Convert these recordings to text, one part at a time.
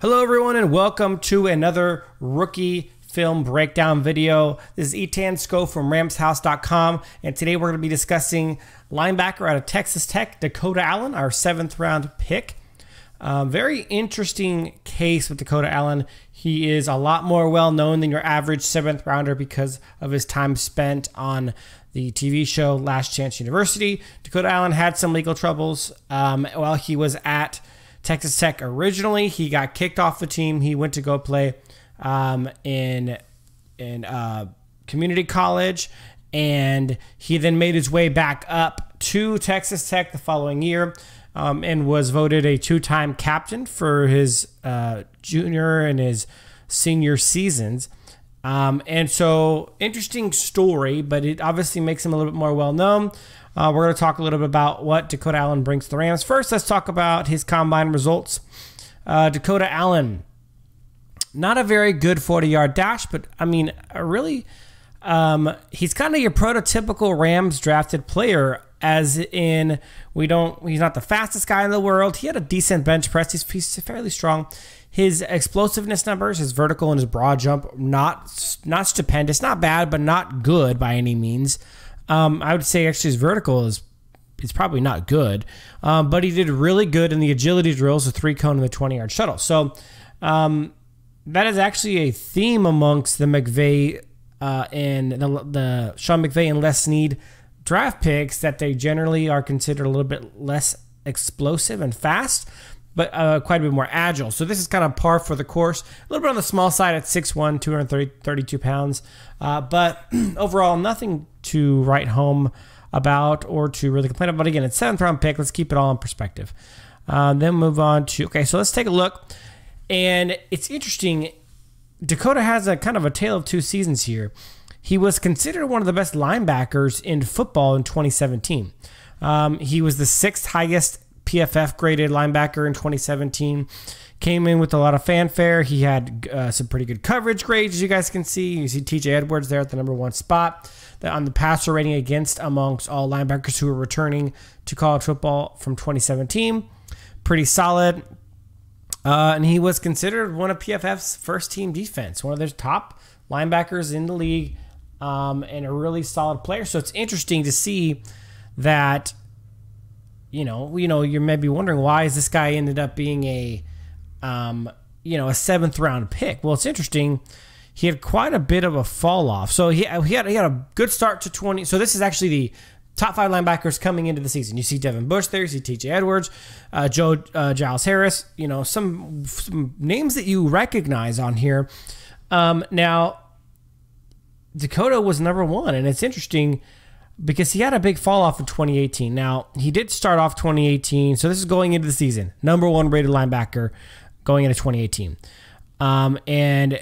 Hello everyone and welcome to another rookie film breakdown video. This is Etan Sko from ramshouse.com, and today we're going to be discussing linebacker out of Texas Tech, Dakota Allen, our 7th round pick. Very interesting case with Dakota Allen. He is a lot more well known than your average 7th rounder because of his time spent on the TV show Last Chance University. Dakota Allen had some legal troubles while he was at Texas Tech originally. He got kicked off the team. He went to go play in community college, and he then made his way back up to Texas Tech the following year and was voted a 2-time captain for his junior and his senior seasons. And so, interesting story, but it obviously makes him a little bit more well-known. We're going to talk a little bit about what Dakota Allen brings to the Rams. First, let's talk about his combine results. Dakota Allen, not a very good 40-yard dash, but I mean, really, he's kind of your prototypical Rams drafted player, as in he's not the fastest guy in the world. He had a decent bench press. He's fairly strong. His explosiveness numbers, his vertical and his broad jump, not stupendous, not bad, but not good by any means. I would say actually his vertical is probably not good, but he did really good in the agility drills, the 3-cone and the 20-yard shuttle. So that is actually a theme amongst the McVay and the Sean McVay and Les Snead draft picks, that they generally are considered a little bit less explosive and fast, but quite a bit more agile. So this is kind of par for the course. A little bit on the small side at 6'1", 232 pounds. But overall, nothing to write home about or to really complain about. Again, it's 7th round pick. Let's keep it all in perspective. Then move on to, okay, so let's take a look. And it's interesting. Dakota has a kind of a tale of two seasons here. He was considered one of the best linebackers in football in 2017. He was the 6th highest PFF graded linebacker in 2017. Came in with a lot of fanfare. He had some pretty good coverage grades, as you guys can see. You see TJ Edwards there at the #1 spot on the passer rating against amongst all linebackers who were returning to college football from 2017. Pretty solid. And he was considered one of PFF's first team defense, one of their top linebackers in the league, and a really solid player. So it's interesting to see that, you're maybe wondering, why is this guy ended up being a 7th round pick? Well, it's interesting. He had quite a bit of a fall off. So he had a good start to 20. So this is actually the top 5 linebackers coming into the season. You see Devin Bush there. You see TJ Edwards, Giles Harris. Some names that you recognize on here. Now, Dakota was #1, and it's interesting because he had a big fall off in 2018. Now, he did start off 2018, so this is going into the season. #1 rated linebacker going into 2018. And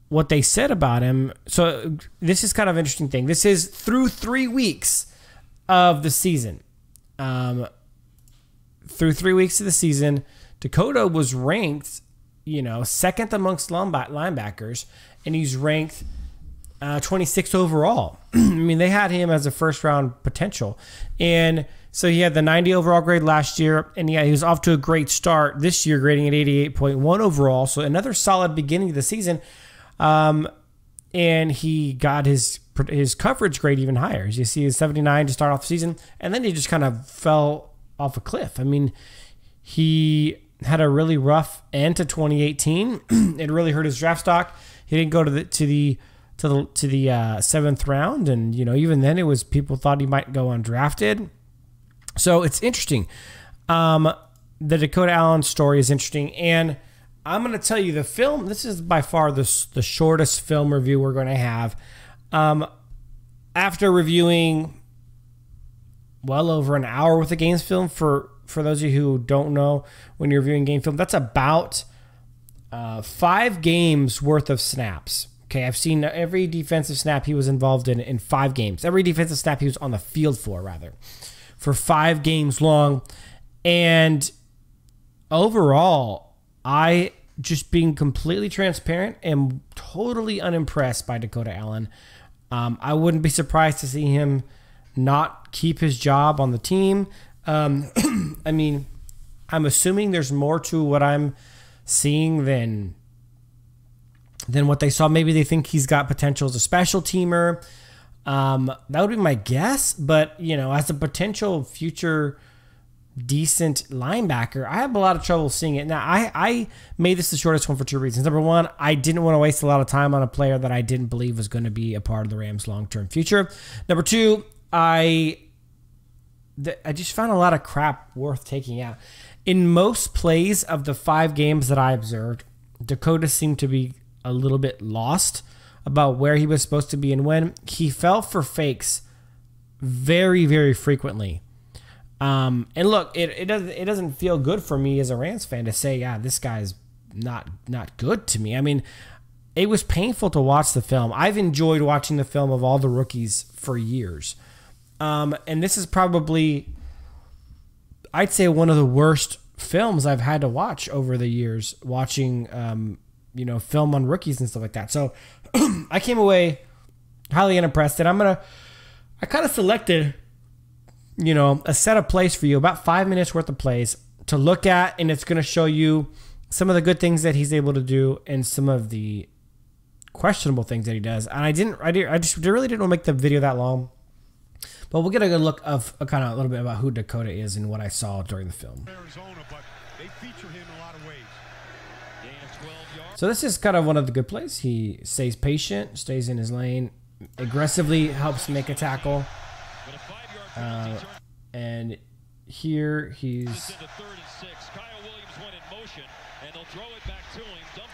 what they said about him, so this is kind of an interesting thing. This is through 3 weeks of the season. Through 3 weeks of the season, Dakota was ranked, 2nd amongst linebackers, and he's ranked 26th overall. I mean, they had him as a 1st round potential. And so he had the 90 overall grade last year, and he was off to a great start this year, grading at 88.1 overall. So another solid beginning of the season. And he got his coverage grade even higher. As you see, his 79 to start off the season, and then he just kind of fell off a cliff. I mean, he had a really rough end to 2018. It really hurt his draft stock. He didn't go to the 7th round, and even then it was, people thought he might go undrafted. So it's interesting. The Dakota Allen story is interesting, and I'm going to tell you the film. This is by far the shortest film review we're going to have. After reviewing well over an hour worth of games film, for those of you who don't know, when you're reviewing game film, that's about 5 games worth of snaps. Okay, I've seen every defensive snap he was involved in 5 games. Every defensive snap he was on the field for 5 games long. And overall, I, just being completely transparent, am totally unimpressed by Dakota Allen. I wouldn't be surprised to see him not keep his job on the team. I mean, I'm assuming there's more to what I'm seeing than what they saw. Maybe they think he's got potential as a special teamer. That would be my guess. But, you know, as a potential future decent linebacker, I have a lot of trouble seeing it. Now, I made this the shortest one for two reasons. Number one, I didn't want to waste a lot of time on a player that I didn't believe was going to be a part of the Rams' long-term future. Number two, I just found a lot of crap worth taking out. In most plays of the 5 games that I observed, Dakota seemed to be a little bit lost about where he was supposed to be and when. He fell for fakes very, very frequently. And look, it doesn't feel good for me as a Rams fan to say, yeah, this guy's not good to me. I mean, it was painful to watch the film. I've enjoyed watching the film of all the rookies for years. And this is probably, I'd say, one of the worst films I've had to watch over the years, watching, film on rookies and stuff like that. So I came away highly unimpressed, and I kind of selected, a set of plays for you, about 5 minutes worth of plays to look at, and it's going to show you some of the good things that he's able to do and some of the questionable things that he does. And I just really didn't want to make the video that long, but we'll get a good look of kind of a little bit about who Dakota is and what I saw during the film. Arizona, but they feature him in a lot of ways. So this is kind of one of the good plays. He stays patient, stays in his lane, aggressively helps make a tackle. And here he's...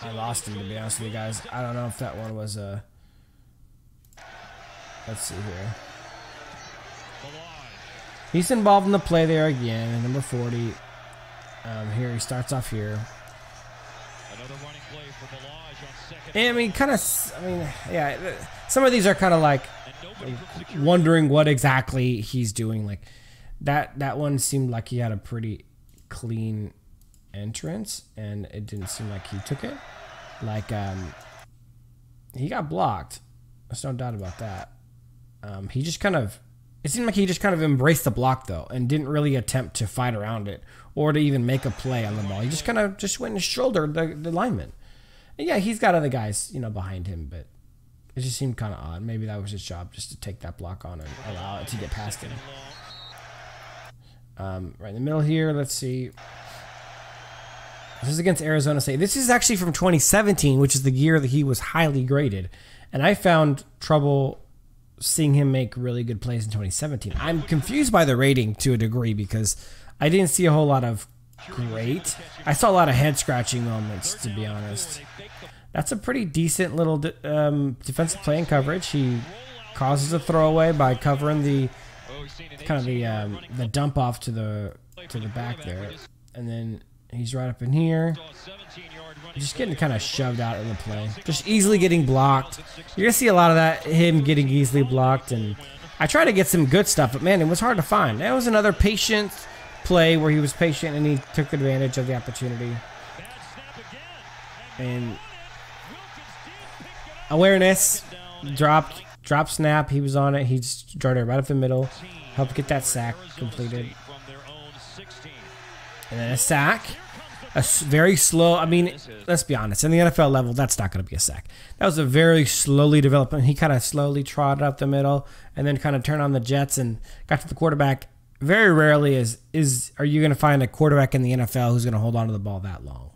I lost him, to be honest with you guys. I don't know if that one was a... Let's see here. He's involved in the play there again. Number 40. Here he starts off here. And yeah, some of these are kind of like wondering what exactly he's doing. Like that one seemed like he had a pretty clean entrance, and it didn't seem like he took it. Like he got blocked. There's no doubt about that. It seemed like he just kind of embraced the block though, and didn't really attempt to fight around it or to even make a play on the ball. He just kind of went and shouldered the lineman. And yeah, he's got other guys, behind him, but it just seemed kind of odd. Maybe that was his job, just to take that block on and allow it to get past him. Right in the middle here, let's see. This is against Arizona State. This is actually from 2017, which is the year that he was highly graded. And I found trouble seeing him make really good plays in 2017. I'm confused by the rating to a degree because I didn't see a whole lot of great. I saw a lot of head-scratching moments, to be honest. That's a pretty decent little defensive play in coverage. He causes a throwaway by covering the dump off to the back there, and then he's right up in here, just getting kind of shoved out of the play, just easily getting blocked. You're gonna see a lot of that, him getting easily blocked, and I try to get some good stuff, but man, it was hard to find. That was another patient play where he was patient and he took advantage of the opportunity. And awareness, drop snap, he was on it. He just darted right up the middle, helped get that sack completed. And then a sack, a very slow, I mean, let's be honest, in the NFL level, that's not going to be a sack. That was a very slowly developing. He kind of slowly trotted up the middle and then kind of turned on the jets and got to the quarterback. Very rarely are you going to find a quarterback in the NFL who's going to hold on to the ball that long.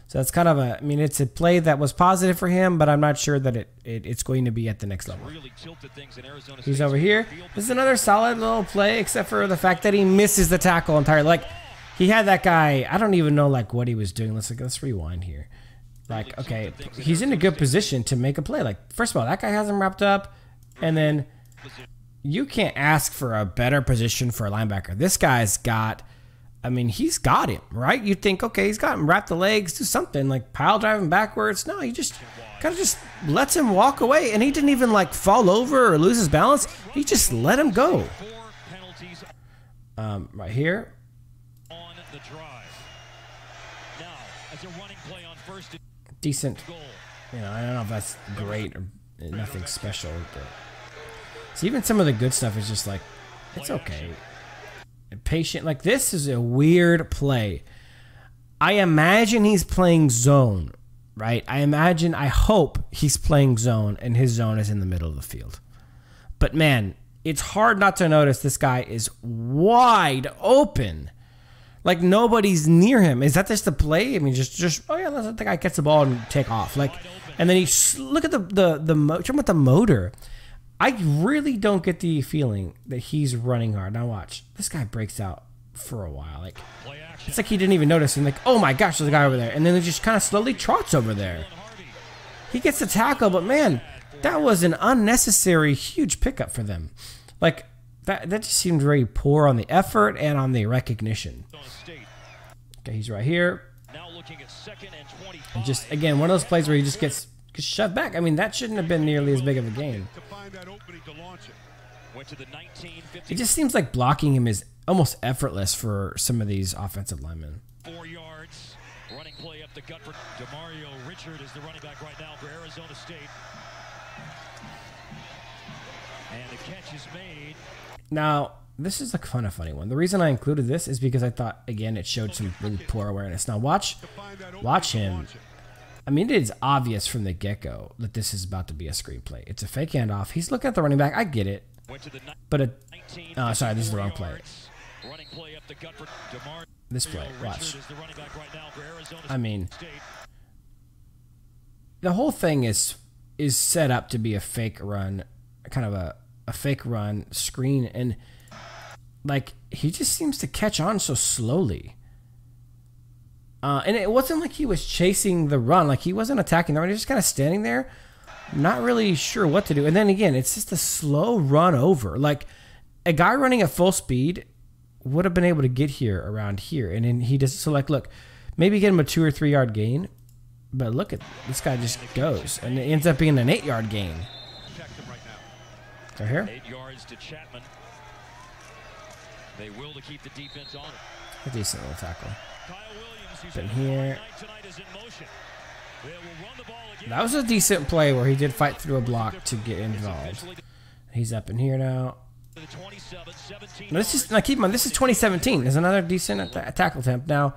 So that's kind of it's a play that was positive for him, but I'm not sure that it's going to be at the next level. He's over here. This is another solid little play, except for the fact that he misses the tackle entirely. Like, he had that guy, I don't even know like what he was doing. Let's rewind here. Like, okay, he's in a good position to make a play. Like, first of all, that guy has him wrapped up, and then you can't ask for a better position for a linebacker. This guy's got, he's got him, right? You think, okay, he's got him, wrap the legs, do something, like pile drive him backwards. No, he just kind of just lets him walk away, and he didn't even like fall over or lose his balance. He just let him go. Right here. Decent. I don't know if that's great or nothing special, but so even some of the good stuff is just like, it's okay. Patient. Like, this is a weird play. I imagine he's playing zone, right? I hope he's playing zone and his zone is in the middle of the field. But man, it's hard not to notice this guy is wide open. Like nobody's near him. Is that just the play? I mean, just oh yeah, let the guy catch the ball and take off. Like, and then look at the motor. I really don't get the feeling that he's running hard. Now watch, this guy breaks out for a while. Like, it's like he didn't even notice. And like, oh my gosh, there's a guy over there. And then he just kind of slowly trots over there. He gets the tackle, but man, that was an unnecessary huge pickup for them. Like, that just seemed very poor on the effort and on the recognition. Okay, he's right here. And just, again, one of those plays where he just gets shoved back. I mean, that shouldn't have been nearly as big of a gain. It just seems like blocking him is almost effortless for some of these offensive linemen. 4 yards. Running play up the gut for Demario Richard is the running back right now for Arizona State. And the catch is made. Now, this is a kind of funny one. The reason I included this is because I thought, again, it showed some really poor awareness. Now, watch him. I mean, it is obvious from the get-go that this is about to be a screenplay. It's a fake handoff. He's looking at the running back. I get it. But, sorry, this is the wrong play. This play, watch. I mean, the whole thing is set up to be a fake run, kind of a fake run screen, and like he just seems to catch on so slowly. And it wasn't like he was chasing the run, like he wasn't attacking the run. He was just kind of standing there, not really sure what to do. And then again, it's just a slow run over. Like a guy running at full speed would have been able to get here around here, and then he just look, maybe get him a 2 or 3 yard gain, but look at this guy just goes, and it ends up being an 8 yard gain. Right here. 8 yards to Chapman. They will to keep the defense on it. A decent little tackle. Kyle Williams, who's Been here. tonight, is in motion. They will run the ball again. That was a decent play where he did fight through a block to get involved. He's up in here now. Now this is, now keep in mind, this is 2017. There's another decent tackle attempt. Now,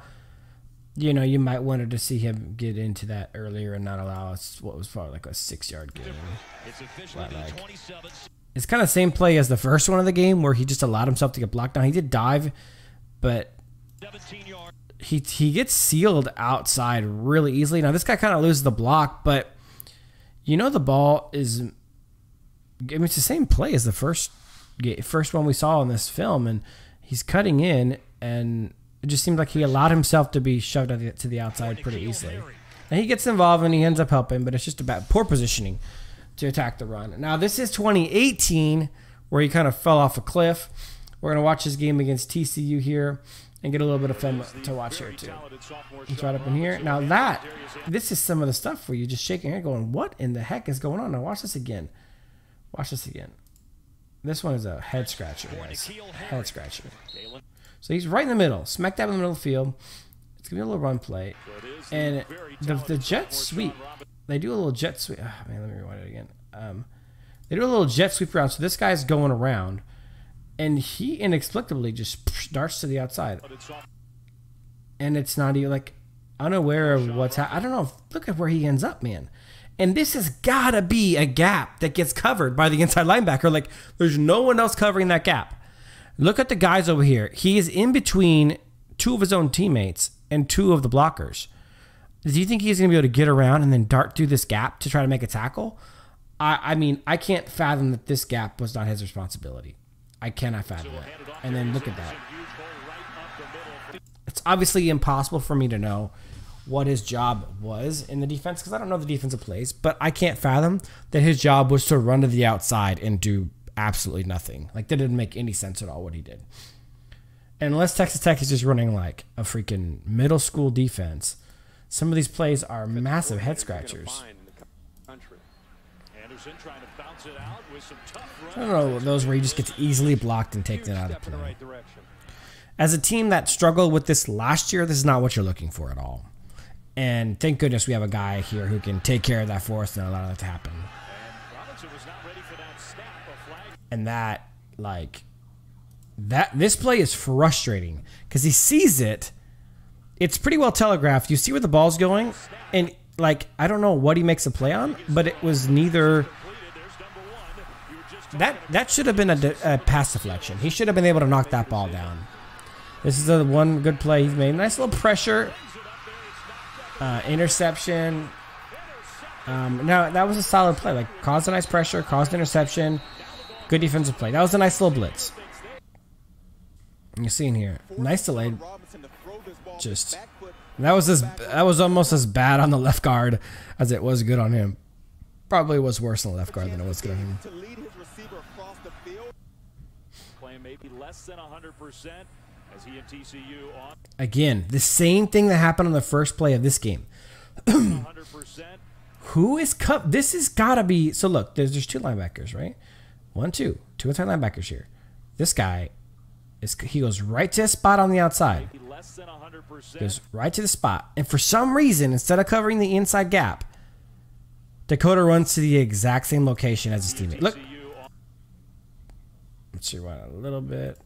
you know, you might wanted to see him get into that earlier and not allow us what was probably like a 6 yard gain. But like, it's kind of the same play as the first one of the game where he just allowed himself to get blocked down. He did dive, but he gets sealed outside really easily. Now this guy kind of loses the block, but you know the ball is, I mean, it's the same play as the first one we saw in this film, and he's cutting in, and it just seemed like he allowed himself to be shoved to the outside pretty easily. And he gets involved and he ends up helping, but it's just about poor positioning to attack the run. Now this is 2018 where he kind of fell off a cliff. We're going to watch his game against TCU here and get a little bit of film to watch here too. He's right up in here. Now this is some of the stuff where you're just shaking your head going, what in the heck is going on? Now watch this again. Watch this again. This one is a head scratcher, guys. Head scratcher. So he's right in the middle, smack dab in the middle of the field. It's going to be a little run play. And the jet sweep, they do a little jet sweep. Oh, man, let me rewind it again. They do a little jet sweep around. So this guy's going around, and he inexplicably just darts to the outside. And it's not even like unaware of what's happening. I don't know. Look at where he ends up, man. And this has got to be a gap that gets covered by the inside linebacker. Like, there's no one else covering that gap. Look at the guys over here. He is in between 2 of his own teammates and 2 of the blockers. Do you think he's going to be able to get around and then dart through this gap to try to make a tackle? I mean, I can't fathom that this gap was not his responsibility. I cannot fathom that. And then look at that. It's obviously impossible for me to know what his job was in the defense because I don't know the defensive plays, but I can't fathom that his job was to run to the outside and do absolutely nothing. Like, that didn't make any sense at all what he did. And unless Texas Tech is just running like a freaking middle school defense, some of these plays are massive head scratchers. I don't know, those where he just gets easily blocked and taken out of play. As a team that struggled with this last year, this is not what you're looking for at all. And thank goodness we have a guy here who can take care of that for us and allow that to happen. And that, like, this play is frustrating because he sees it it's pretty well telegraphed. You see where the ball's going, and like I don't know what he makes a play on, but it was neither. That should have been a pass deflection. He should have been able to knock that ball down. This is the one good play he's made. Nice little pressure. Interception. Now, that was a solid play. Like, caused a nice pressure, caused interception. Good defensive play. That was a nice little blitz. You're seeing here. Nice delayed. Just... That was almost as bad on the left guard as it was good on him. Probably was worse on the left guard than it was good on him. Playing maybe less than 100% as he and TCU on. Again, the same thing that happened on the first play of this game. 100%. Who is cup? This has got to be. So look, there's two linebackers, right? 1, 2 inside linebackers here. This guy he goes right to a spot on the outside. Less than 100%. Goes right to the spot, and for some reason, instead of covering the inside gap, Dakota runs to the exact same location as his teammate. Look. Let's rewind a little bit.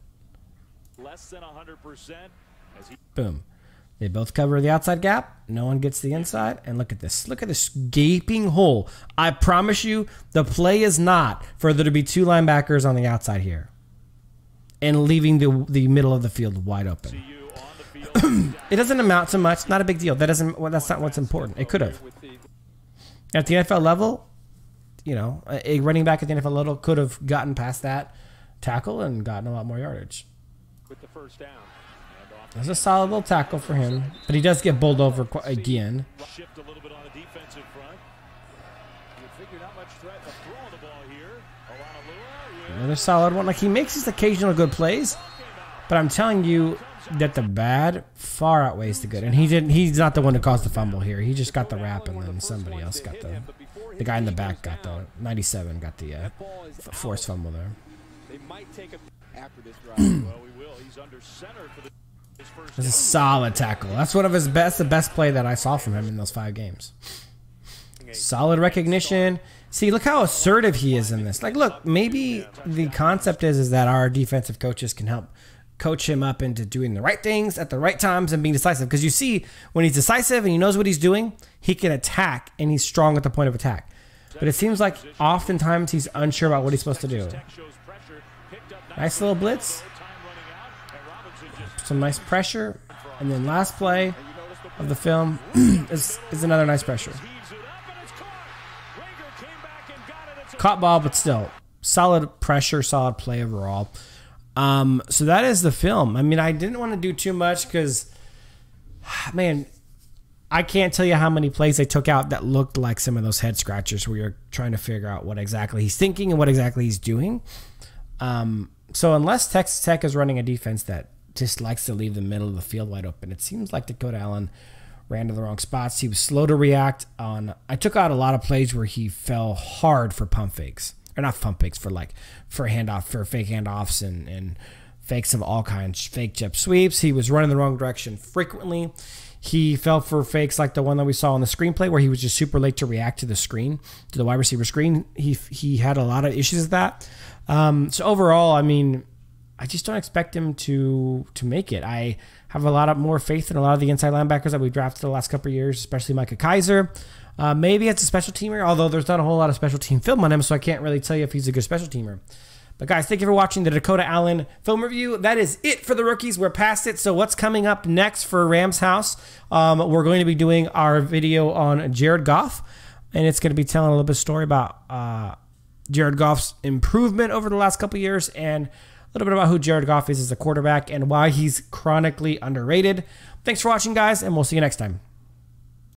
Less than 100%. Boom. They both cover the outside gap. No one gets the inside. And look at this. Look at this gaping hole. I promise you, the play is not for there to be two linebackers on the outside here and leaving the middle of the field wide open. It doesn't amount to much. Not a big deal. That's not what's important. It could have. At the NFL level, you know, a running back at the NFL level could have gotten past that tackle and gotten a lot more yardage. With the first down. That's a solid little tackle for him, but he does get bowled over again. Shift a little bit on the defensive front. You figure not much threat of throwing the ball here. Another solid one. Like, he makes his occasional good plays, but I'm telling you that the bad far outweighs the good. And he's not the one who caused the fumble here. He just got the wrap, and then somebody else got the guy in the back got the 97 got the forced fumble there. They might take a after this drive. Well, we will. He's under center for his first. That's a solid tackle. That's one of his best, the best play that I saw from him in those 5 games. Solid recognition. See, look how assertive he is in this. Like, look, maybe the concept is that our defensive coaches can help coach him up into doing the right things at the right times and being decisive. Because you see, when he's decisive and he knows what he's doing, he can attack and he's strong at the point of attack. But it seems like oftentimes he's unsure about what he's supposed to do. Nice little blitz. Some nice pressure. And then last play of the film is another nice pressure. Caught ball, but still. Solid pressure, solid play overall. So that is the film. I mean, I didn't want to do too much because, man, I can't tell you how many plays they took out that looked like some of those head scratchers where you're trying to figure out what exactly he's thinking and what exactly he's doing. So unless Texas Tech is running a defense that just likes to leave the middle of the field wide open, it seems like Dakota Allen ran to the wrong spots. He was slow to react on. I took out a lot of plays where he fell hard for pump fakes, or not pump fakes, for fake handoffs and fakes of all kinds, fake jet sweeps. He was running the wrong direction frequently. He fell for fakes like the one that we saw on the screenplay where he was just super late to react to the screen, to the wide receiver screen. He had a lot of issues with that. So overall, I mean, I just don't expect him to make it. I have a lot of more faith in a lot of the inside linebackers that we drafted the last couple of years, especially Micah Kaiser. Maybe it's a special teamer, although there's not a whole lot of special team film on him, so I can't really tell you if he's a good special teamer. But guys, thank you for watching the Dakota Allen film review. That is it for the rookies. We're past it. So what's coming up next for Rams House? We're going to be doing our video on Jared Goff, and it's going to be telling a little bit of story about Jared Goff's improvement over the last couple of years and a little bit about who Jared Goff is as a quarterback and why he's chronically underrated. Thanks for watching, guys, and we'll see you next time.